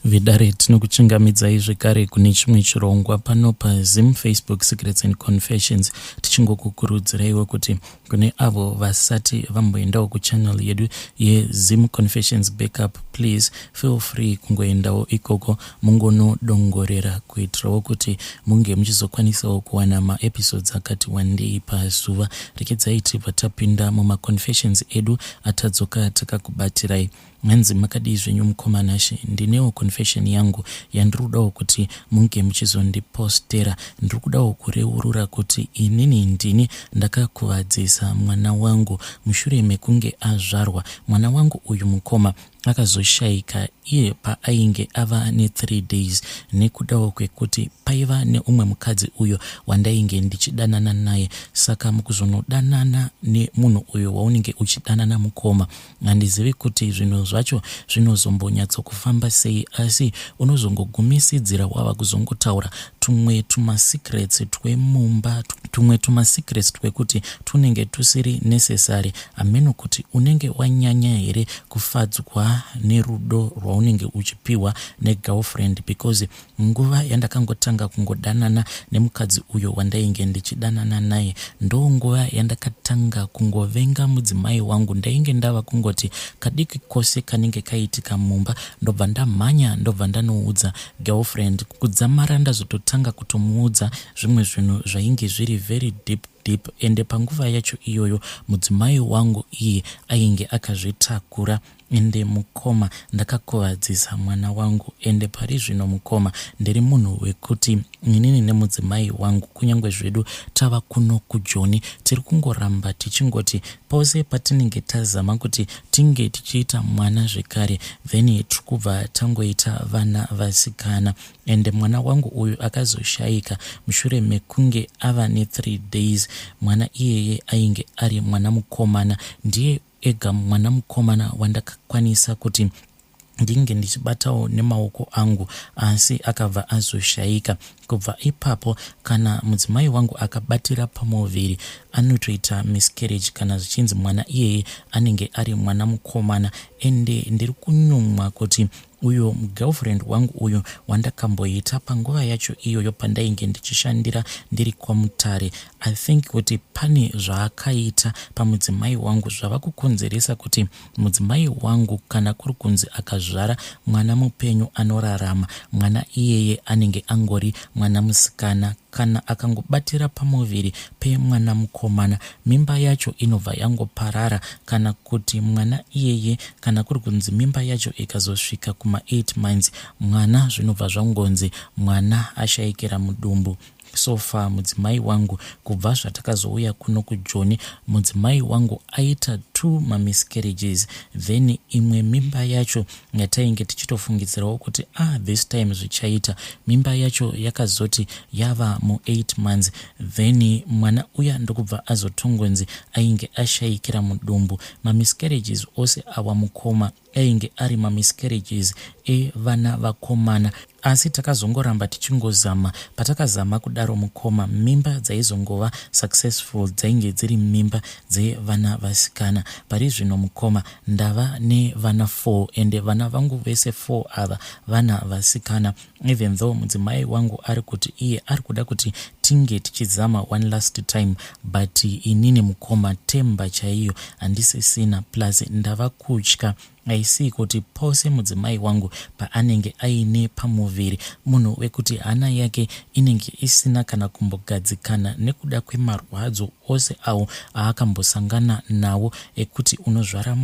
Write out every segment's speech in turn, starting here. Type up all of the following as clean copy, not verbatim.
Vidare tinokuchingamidzai zvekare kune chimwe chirongwa pano paZim Facebook Secrets and Confessions, tichingokukurudziraiwo kuti kune avo vasati vamboendawo kuchannel yedu yeZim Confessions Backup, please feel free kungoendawo ikoko mungonodongorera kuitirawo kuti munge muchizokwanisawo kuwana maepisodes akati wandei pazuva. Rekedzai tibva tapinda mumaconfessions edu atadzoka takakubatirai. Hanzi makadii zvenyu mukomanashi, ndinewo confession yangu yandikudawo kuti munge muchizondipostera. Ndikudawo kureurura kuti inini ndini ndakakuvadzisa mwana wangu mushure mekunge azvarwa. Mwana wangu uyu mukoma akazoshayika iye paainge ava ne3 days nekudawo kwekuti paiva neumwe mukadzi uyo wandainge ndichidanana naye. Saka mukuzonodanana nemunhu uyo waunenge uchidanana mukoma, handizivi kuti zvinhu zvacho zvinozombonyatsokufamba sei, asi unozongogumisidzira wava kuzongotaura tumwe tumasecrets twemumba, tumwe tumasecrets twekuti tunenge tusiri necessary, ameno kuti unenge wanyanya here kufadzwa nerudo rwaunenge uchipiwa negirlfriend, because nguva yandakangotanga kungodanana nemukadzi uyo wandainge ndichidanana naye ndo nguva yandakatanga kungovenga mudzimai wangu. Ndainge ndava kungoti kadiki kose kanenge kaitika mumba ndobva ndamhanya ndobva ndanoudza girlfriend, kudzamara ndazototanga kutomuudza zvimwe zvinhu zvainge zviri very deep. Ende panguva yacho iyoyo mudzimai wangu iye ainge akazvitakura, ende mukoma ndakakuvadzisa mwana wangu. Ende pari zvino mukoma ndiri munhu wekuti inini nemudzimai wangu kunyange zvedu tava kuno kuJoni tiri kungoramba tichingoti pose patinenge tazama kuti tinge tichiita mwana zvekare, then tiri kubva tangoita vana vasikana. Ende mwana wangu uyu akazoshayika mushure mekunge ava ne3 days. Mwana iyeye ainge ari mwana mukomana, ndiye ega mwana mukomana wandakakwanisa kuti ndinge ndichibatawo nemaoko angu, asi akabva azoshayika. Kubva ipapo kana mudzimai wangu akabatira pamuviri anotoita miscarriage kana zvichinzi mwana iyeye anenge ari mwana mukomana. Ende ndiri kunyumwa kuti uyo girlfriend wangu uyo wandakamboita panguva yacho iyoyo pandainge ndichishandira ndiri kwaMutare, I think kuti pane zvaakaita pamudzimai wangu zvava kukonzeresa kuti mudzimai wangu kana kuri kunzi akazvara mwana mupenyu anorarama, mwana iyeye anenge angori mwana musikana. Kana akangobatira pamuviri pemwana mukomana, mimba yacho inobva yangoparara. Kana kuti mwana iyeye kana kuri kunzi mimba yacho ikazosvika kuma8 months, mwana zvinobva zvangonzi mwana ashayikira mudumbu. Sofa mudzimai wangu kubva zvatakazouya kuno kuJoni, mudzimai wangu aita 2 mamiscarriages, then imwe mimba yacho yatainge tichitofungidzirawo kuti this time zvichaita, mimba yacho yakazoti yava mu8 months, then mwana uya ndokubva azotongonzi ainge ashayikira mudumbu. Mamiscarriages ose awa mukoma ainge ari mamiscarriages evana vakomana, asi takazongoramba tichingozama. Patakazama kudaro mukoma, mimba dzaizongova successful dzainge dziri mimba dzevana vasikana. Pari zvino mukoma ndava nevana 4, ende vana vangu vese 4 ava vana vasikana, even though mudzimai wangu ari kuti iye ari kuda kuti tinge tichizama one last time, but inini mukoma temba chaiyo handisisina, plus ndava kutya. Aisi kuti pose mudzimai wangu paanenge aine pamuviri munhu wekuti hana yake inenge isina kana kumbogadzikana nekuda kwemarwadzo ose awo aakambosangana nawo ekuti unozvara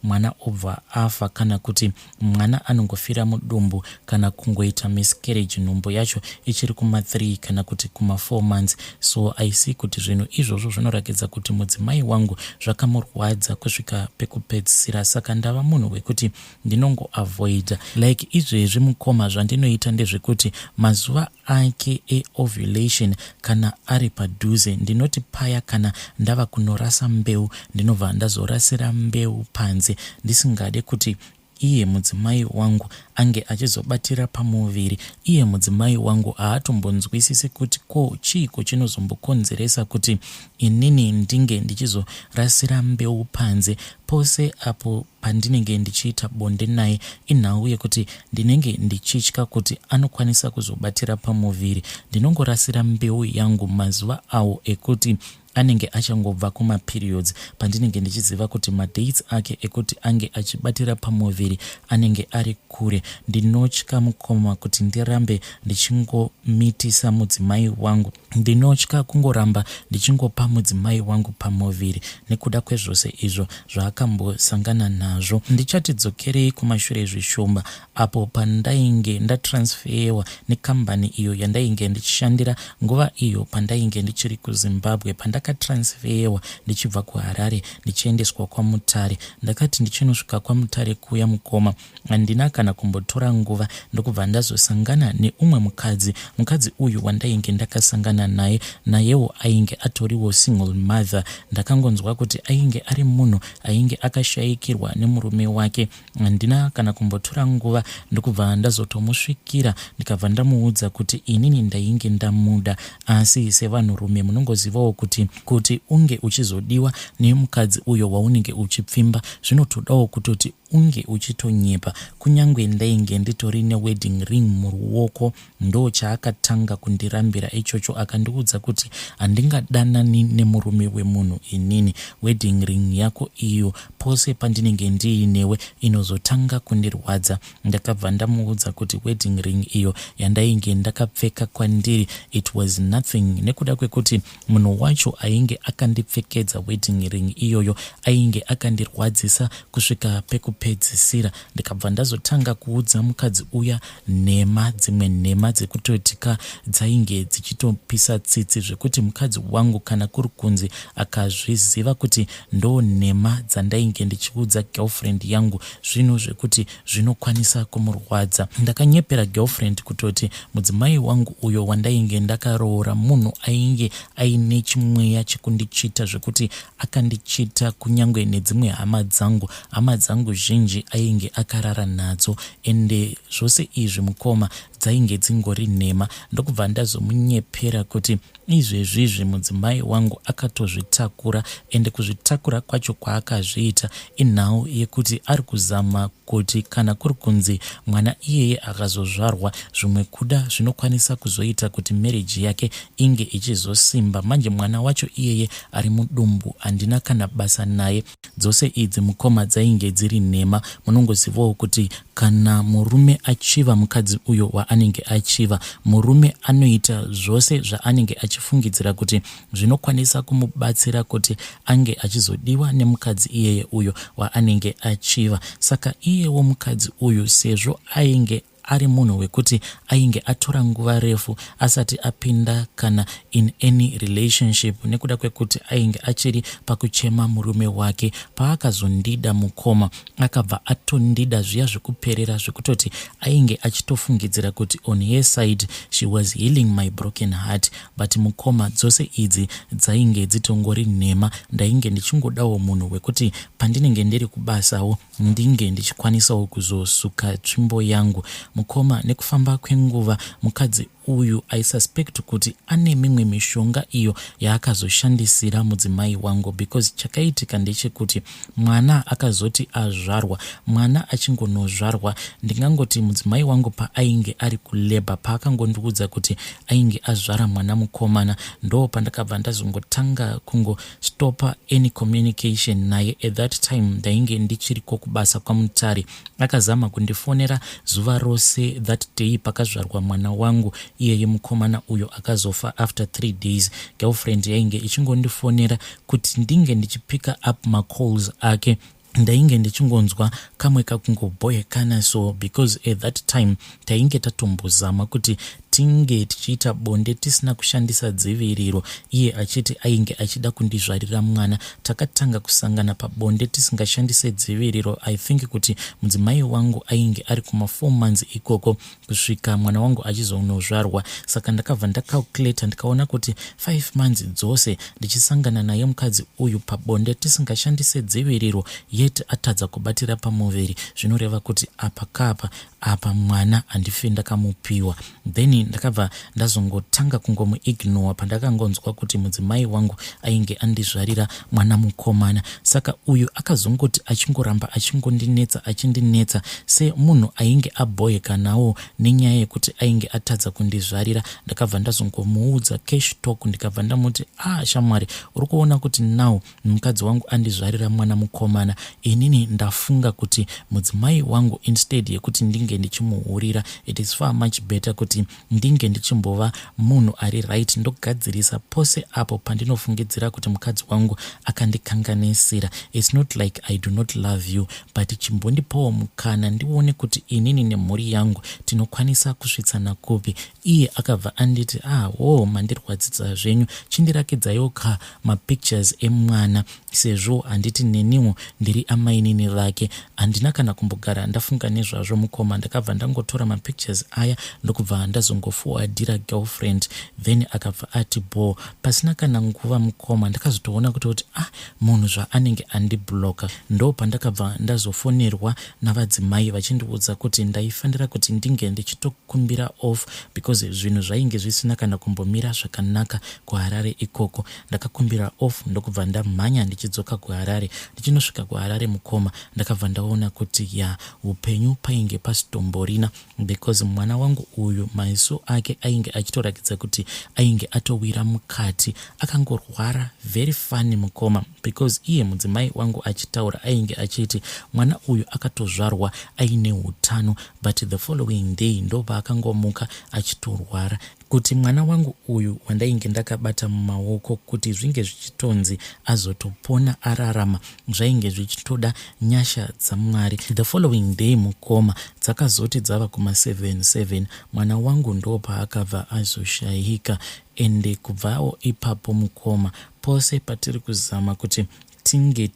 mwana obva afa, kana kuti mwana anongofira mudumbu, kana kungoita miscarriage nhumbu yacho ichiri kuma3 kana kuti kuma4 months. So aisi kuti zvinhu izvozvo zvinorakidza kuti mudzimai wangu zvakamurwadza kusvika pekupedzisira. Saka ndava munhu wekuti ndinongoavoida. Like izvezvi mukoma zvandinoita ndezvekuti mazuva ake eovulation kana ari padhuze, ndinoti paya kana ndava kunorasa mbeu ndinobva ndazorasira mbeu panze, ndisingade kuti iye mudzimai wangu ange achizobatira pamuviri. Iye mudzimai wangu haatombonzwisisi kuti ko chiiko chinozombokonzeresa kuti inini ndinge ndichizorasira mbeu panze pose apo pandinenge ndichiita bonde naye, inhau yekuti ndinenge ndichitya kuti anokwanisa kuzobatira pamuviri. Ndinongorasira mbeu yangu mazuva awo ekuti anenge achangobva kumaperiods, pandinenge ndichiziva kuti madates ake ekuti ange achibatira pamuviri anenge ari kure. Ndinotya mukoma kuti ndirambe ndichingomitisa mudzimai wangu, ndinotya kungoramba ndichingopa mudzimai wangu pamuviri nekuda kwezvose izvo zvaakambosangana nazvo. Ndichatidzokerei kumashure zvishoma apo pandainge ndatransferwa nekambani iyo yandainge ndichishandira nguva iyo pandainge ndichiri kuZimbabwe. Pandakatransferwa ndichibva kuHarare ndichiendeswa kwaMutare, ndakati ndichinosvika kwaMutare kuya mukoma handina kana kumbotora nguva ndokubva ndazosangana neumwe mukadzi uyu wandainge ndakasangana naye, nayewo ainge atoriwo single mother. Ndakangonzwa kuti ainge ari munhu ainge akashayikirwa nemurume wake. Handina kana kumbotora nguva ndokubva ndazotomusvikira ndikabva ndamuudza kuti inini ndainge ndamuda, asi sevanhurume munongozivawo kuti unge uchizodiwa nemukadzi uyo waunenge uchipfimba zvinotodawo kutoti unge uchitonyepa. Kunyange ndainge nditori newedding ring muruoko, ndo chaakatanga kundirambira ichocho, akandiudza kuti handingadanani nemurume wemunhu inini. Wedding ring yako iyo pose pandinenge ndiinewe inozotanga kundirwadza. Ndakabva ndamuudza kuti wedding ring iyo yandainge ndakapfeka kwandiri it was nothing, nekuda kwekuti munhu wacho ainge akandipfekedza wedding ring iyoyo ainge akandirwadzisa kusvika pekupedzisira. Ndikabva ndazotanga kuudza mukadzi uya dzimwe nhema dzekutotika dzainge dzichitopisa tsitsi zvekuti mukadzi wangu kana kuri kunzi akazviziva kuti ndo nhema dzandainge ndichiudza girlfriend yangu zvinhu zvekuti zvinokwanisa kumurwadza. Ndakanyepera girlfriend kutoti mudzimai wangu uyo wandainge ndakaroora munhu ainge aine chimweya chekundichita zvekuti akandichita kunyange nedzimwe hama dzangu zhinji ainge akarara nadzo, ende zvose izvi mukoma dzainge dzingori nhema. Ndokubva ndazomunyepera kuti izvezvizvi mudzimai wangu akatozvitakura, ende kuzvitakura kwacho kwaakazviita inhau yekuti ari kuzama kuti kana kuri kunzi mwana iyeye akazozvarwa zvimwe kuda zvinokwanisa kuzoita kuti marriage yake inge ichizosimba. Manje mwana wacho iyeye ari mudumbu, handina kana basa naye. Dzose idzi mukoma dzainge dziri nhema. Munongozivawo kuti kana murume achiva mukadzi uyo waanenge achiva, murume anoita zvose zvaanenge achifungidzira kuti zvinokwanisa kumubatsira kuti ange achizodiwa nemukadzi iyeye uyo waanenge achiva. Saka iyewo mukadzi uyu sezvo ainge ari munhu wekuti ainge atora nguva refu asati apinda kana in any relationship, nekuda kwekuti ainge achiri pakuchema murume wake. Paakazondida mukoma akabva atondida zviya zvekuperera zvekutoti ainge achitofungidzira kuti on her side she was healing my broken heart, but mukoma dzose idzi dzainge dzitongori nhema. Ndainge ndichingodawo munhu wekuti pandinenge ndiri kubasawo ndinge ndichikwanisawo kuzosuka tsvimbo yangu. Mukoma nekufamba kwenguva mukadzi uyu aisuspect kuti ane mimwe mishonga iyo yaakazoshandisira mudzimai wangu, because chakaitika ndechekuti mwana akazoti azvarwa, mwana achingonozvarwa ndingangoti mudzimai wangu paainge ari kuleba, paakangondiudza kuti ainge azvara mwana mukomana, ndo pandakabva ndazongotanga kungostopa any communication naye. At that time ndainge ndichiri kokubasa kwaMutare. Akazama kundifonera zuva rose that day pakazvarwa mwana wangu, iyeye mukomana uyo akazofa after 3 days. Girlfriend yainge ichingondifonera kuti ndinge ndichipika up macalls ake. Ndainge ndichingonzwa kamwe kakungobhoyekana, so because at that time tainge tatombozama kuti tinge tichiita bonde tisina kushandisa dziviriro, iye achiti ainge achida kundizvarira mwana. Takatanga kusangana pabonde tisingashandise dziviriro. I think kuti mudzimai wangu ainge ari kuma 4 months ikoko kusvika mwana wangu achizonozvarwa. Saka ndakabva ndacalculate ndikaona kuti 5 months dzose ndichisangana naye mukadzi uyu pabonde tisingashandise dziviriro, yet atadza kubatira pamuviri, zvinoreva kuti apa mwana handife ndakamupiwa. Then ndakabva ndazongotanga kungomuignore pandakangonzwa kuti mudzimai wangu ainge andizvarira mwana mukomana. Saka uyu akazongoti achingoramba achindinetsa semunhu ainge abhoyeka nawo nenyaya yekuti ainge atadza kundizvarira. Ndakabva ndazongomuudza cash talk, ndikabva ndamuti shamwari, uri kuona kuti now mukadzi wangu andizvarira mwana mukomana, inini ndafunga kuti mudzimai wangu instead yekuti ndinge ndichimuhurira, it is far much better kuti ndinge ndichimbova munhu ari right, ndogadzirisa pose apo pandinofungidzira kuti mukadzi wangu akandikanganisira. It's not like I do not love you, but chimbondipawo mukana ndione kuti inini nemhuri yangu tinokwanisa kusvitsana kupi. Iye akabva anditi mandirwadzidza zvenyu, chindirakidzaiwo mapictures emwana, sezvo handiti neniwo ndiri amainini vake, handina kana kumbogara ndafunga nezvazvo mukoma. Ndakabva ndangotora mapictures aya ndokubva ndazongoforwardira girlfriend, then akabva ati pasina kana nguva mukoma ndakazotoona kuti munhu zvaanenge andibloka. Ndo pandakabva ndazofonerwa navadzimai vachindiudza kuti ndaifanira kuti ndinge ndichitokumbira off because zvinhu zvainge zvisina kana kumbomira zvakanaka kuHarare ikoko. Ndakakumbira off ndokubva ndamhanya ndichidzoka kuHarare. Ndichinosvika kuHarare mukoma ndakabva ndaona kuti upenyu painge pasitomborina, because mwana wangu uyu maiso ake ainge achitorakidza kuti ainge atowira mukati, akangorwara very funny mukoma, because iye mudzimai wangu achitaura ainge achiti mwana uyu akatozvarwa aine hutano, but the following day ndobva akangomuka achitorwara. Kuti mwana wangu uyu wandainge ndakabata mumaoko kuti zvinge zvichitonzi azotopona ararama, zvainge zvichitoda nyasha dzaMwari. The following day mukoma dzakazoti dzava kuma 7 mwana wangu ndopa akabva azoshayika. Ende kubvawo ipapo mukoma pose patiri kuzama kuti tinge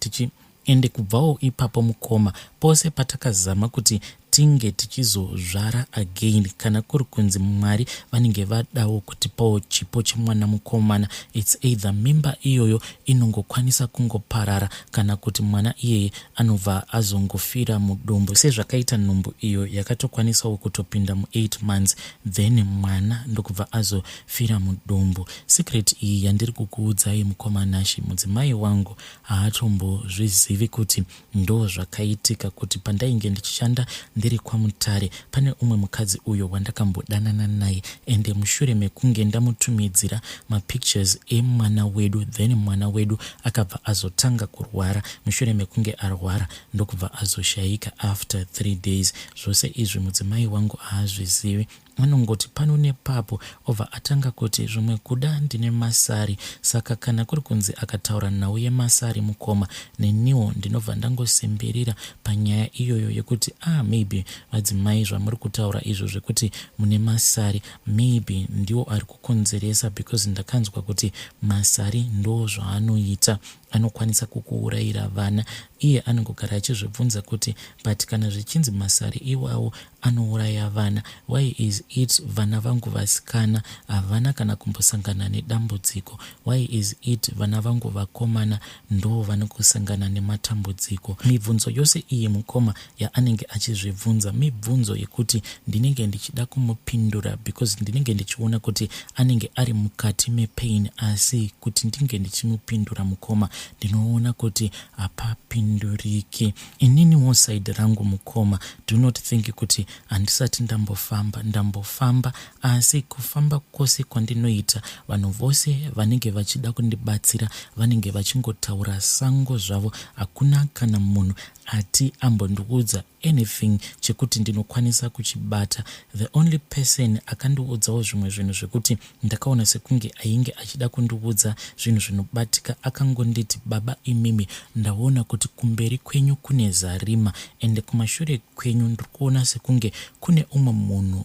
pose patakazama kuti tinge tichizozvara again, kana kuri kunzi Mwari vanenge vadawo kutipawo chipo chemwana mukomana, it's either mimba iyoyo inongokwanisa kungoparara kana kuti mwana iyeye anobva azongofira mudumbu, sezvakaita nhumbu iyo yakatokwanisawo kutopinda mu8 months, then mwana ndokubva azofira mudumbu. Secret iyi yandiri kukuudzai mukomanashi, mudzimai wangu haatombozvizivi kuti ndo zvakaitika, kuti pandainge ndichishanda ndiri kwaMutare pane umwe mukadzi uyo wandakambodanana naye, ende mushure mekunge ndamutumidzira mapictures emwana wedu, then mwana wedu akabva azotanga kurwara. Mushure mekunge arwara ndokubva azoshayika after 3 days. Zvose izvi mudzimai wangu haazvizivi, anongoti pano nepapo obva atanga kuti zvimwe kuda ndine masari. Saka kana kuri kunzi akataura nhau yemasari mukoma, neniwo ndinobva ndangosemberera panyaya iyoyo yekuti maybe vadzimai zvamuri kutaura izvo zvekuti mune masari, maybe ndiwo ari kukonzeresa, because ndakanzwa kuti masari ndo zvaanoita, anokwanisa kukuurayira vana. Iye anongogara achizvibvunza kuti but kana zvichinzi masari iwawo anouraya vana, why is it vana vangu vasikana havana kana kumbosangana nedambudziko? Why is it vana vangu vakomana ndo vanokusangana nematambudziko? Mibvunzo yose iyi mukoma yaanenge achizvibvunza mibvunzo yekuti ndinenge ndichida kumupindura, because ndinenge ndichiona kuti anenge ari mukati mepain, asi kuti ndinge ndichimupindura mukoma ndinoona kuti hapapinduriki. Ininiwo side rangu mukoma, do not think kuti handisati ndambofamba, asi kufamba kwose kwandinoita vanhu vose vanenge vachida kundibatsira vanenge vachingotaura sango zvavo. Hakuna kana munhu ati ambondiudza anything chekuti ndinokwanisa kuchibata. The only person akandiudzawo zvimwe zvinhu zvekuti ndakaona sekunge ainge achida kundiudza zvinhu zvinobatika, akangonditi baba imimi ndaona kuti kumberi kwenyu kune zarima, ende kumashure kwenyu ndikuona sekunge kune umwe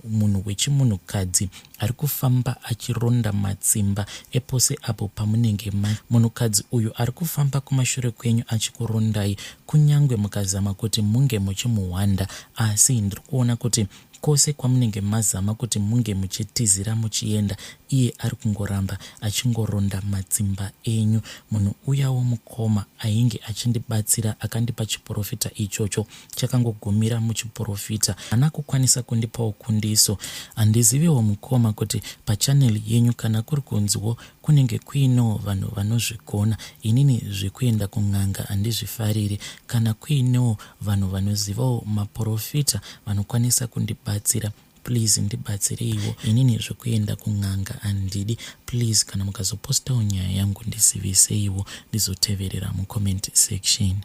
munhu wechimunhukadzi ari kufamba achironda matsimba epose apo pamunenge munhukadzi uyu ari kufamba kumashure kwenyu achikurondai, kunyangwe mukazama kuti munge muchimuhwanda, asi ndiri kuona kuti kwose kwamunenge mazama kuti munge muchitizira muchienda, iye ari kungoramba achingoronda matsimba enyu. Munhu uya womukoma ainge achindibatsira akandipa chiprofita ichocho chakangogumira muchiprofita, haana kukwanisa kundipawo kundiso. Handiziviwo mukoma kuti pachaneli yenyu kana kuri kunziwo kunenge kuinewo vanhu vanozvigona, inini zvekuenda kun'anga handizvifariri. Kana kuinewo vanhu vanozivawo maprofita vanokwanisa kundibatsira, please ndibatsireiwo. Inini zvekuenda kun'anga handidi. Please kana mukazopostawo nyaya yangu ndizivise iwo, ndizoteverera mucomment section.